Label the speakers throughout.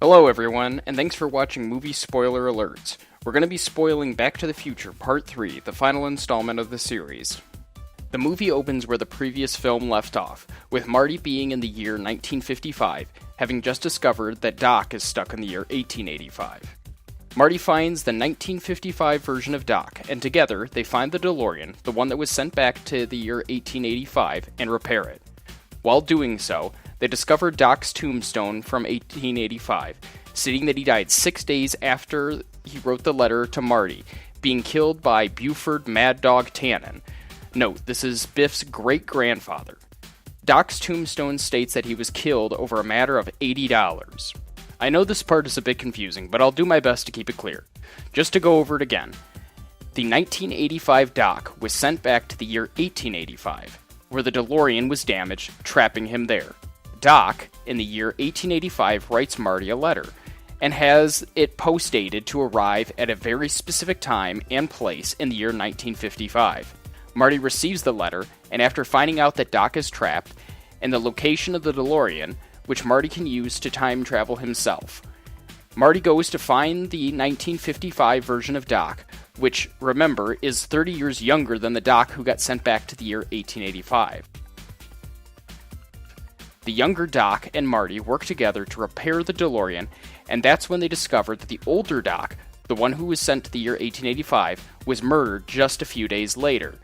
Speaker 1: Hello everyone, and thanks for watching Movie Spoiler Alerts. We're going to be spoiling Back to the Future Part 3, the final installment of the series. The movie opens where the previous film left off, with Marty being in the year 1955, having just discovered that Doc is stuck in the year 1885. Marty finds the 1955 version of Doc, and together they find the DeLorean, the one that was sent back to the year 1885, and repair it. While doing so, they discover Doc's tombstone from 1885, stating that he died 6 days after he wrote the letter to Marty, being killed by Buford Mad Dog Tannen. Note, this is Biff's great-grandfather. Doc's tombstone states that he was killed over a matter of $80. I know this part is a bit confusing, but I'll do my best to keep it clear. Just to go over it again. The 1985 Doc was sent back to the year 1885, where the DeLorean was damaged, trapping him there. Doc, in the year 1885, writes Marty a letter, and has it post-dated to arrive at a very specific time and place in the year 1955. Marty receives the letter, and after finding out that Doc is trapped, and the location of the DeLorean, which Marty can use to time travel himself, Marty goes to find the 1955 version of Doc, which, remember, is 30 years younger than the Doc who got sent back to the year 1885. The younger Doc and Marty work together to repair the DeLorean, and that's when they discover that the older Doc, the one who was sent to the year 1885, was murdered just a few days later.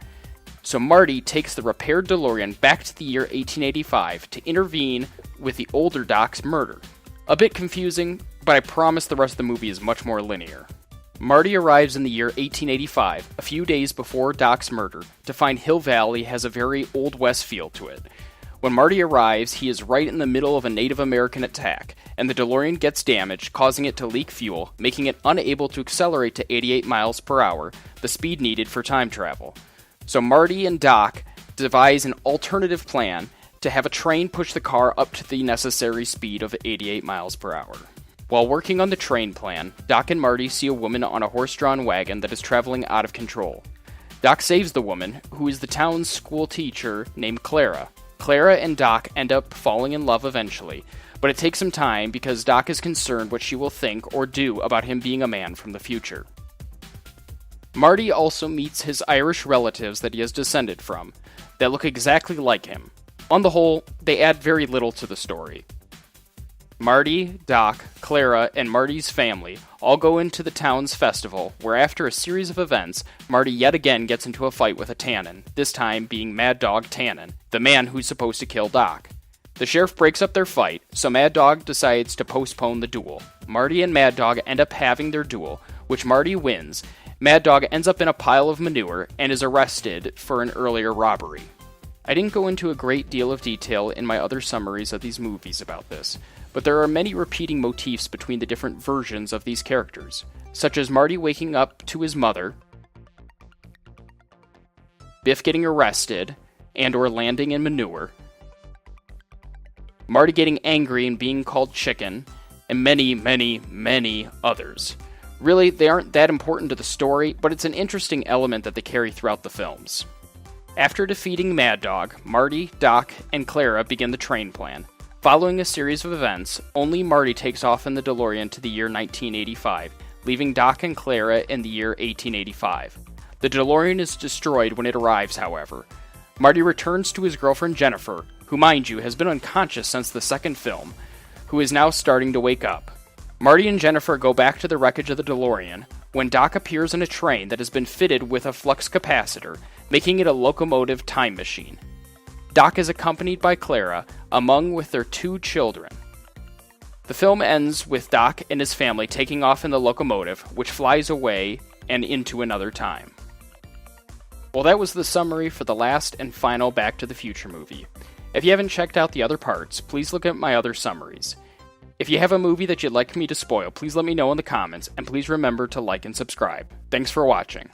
Speaker 1: So Marty takes the repaired DeLorean back to the year 1885 to intervene with the older Doc's murder. A bit confusing, but I promise the rest of the movie is much more linear. Marty arrives in the year 1885, a few days before Doc's murder, to find Hill Valley has a very Old West feel to it. When Marty arrives, he is right in the middle of a Native American attack, and the DeLorean gets damaged, causing it to leak fuel, making it unable to accelerate to 88 miles per hour, the speed needed for time travel. So Marty and Doc devise an alternative plan to have a train push the car up to the necessary speed of 88 miles per hour. While working on the train plan, Doc and Marty see a woman on a horse-drawn wagon that is traveling out of control. Doc saves the woman, who is the town's school teacher named Clara. Clara and Doc end up falling in love eventually, but it takes some time because Doc is concerned what she will think or do about him being a man from the future. Marty also meets his Irish relatives that he has descended from, that look exactly like him. On the whole, they add very little to the story. Marty, Doc, Clara, and Marty's family all go into the town's festival, where after a series of events, Marty yet again gets into a fight with a Tannen, this time being Mad Dog Tannen, the man who's supposed to kill Doc. The sheriff breaks up their fight, so Mad Dog decides to postpone the duel. Marty and Mad Dog end up having their duel, which Marty wins. Mad Dog ends up in a pile of manure and is arrested for an earlier robbery. I didn't go into a great deal of detail in my other summaries of these movies about this, but there are many repeating motifs between the different versions of these characters, such as Marty waking up to his mother, Biff getting arrested and or landing in manure, Marty getting angry and being called chicken, and many, many, many others. Really, they aren't that important to the story, but it's an interesting element that they carry throughout the films. After defeating Mad Dog, Marty, Doc, and Clara begin the train plan. Following a series of events, only Marty takes off in the DeLorean to the year 1985, leaving Doc and Clara in the year 1885. The DeLorean is destroyed when it arrives, however. Marty returns to his girlfriend Jennifer, who, mind you, has been unconscious since the second film, who is now starting to wake up. Marty and Jennifer go back to the wreckage of the DeLorean, when Doc appears in a train that has been fitted with a flux capacitor, making it a locomotive time machine. Doc is accompanied by Clara, among with their 2 children. The film ends with Doc and his family taking off in the locomotive, which flies away and into another time. Well, that was the summary for the last and final Back to the Future movie. If you haven't checked out the other parts, please look at my other summaries. If you have a movie that you'd like me to spoil, please let me know in the comments, and please remember to like and subscribe. Thanks for watching.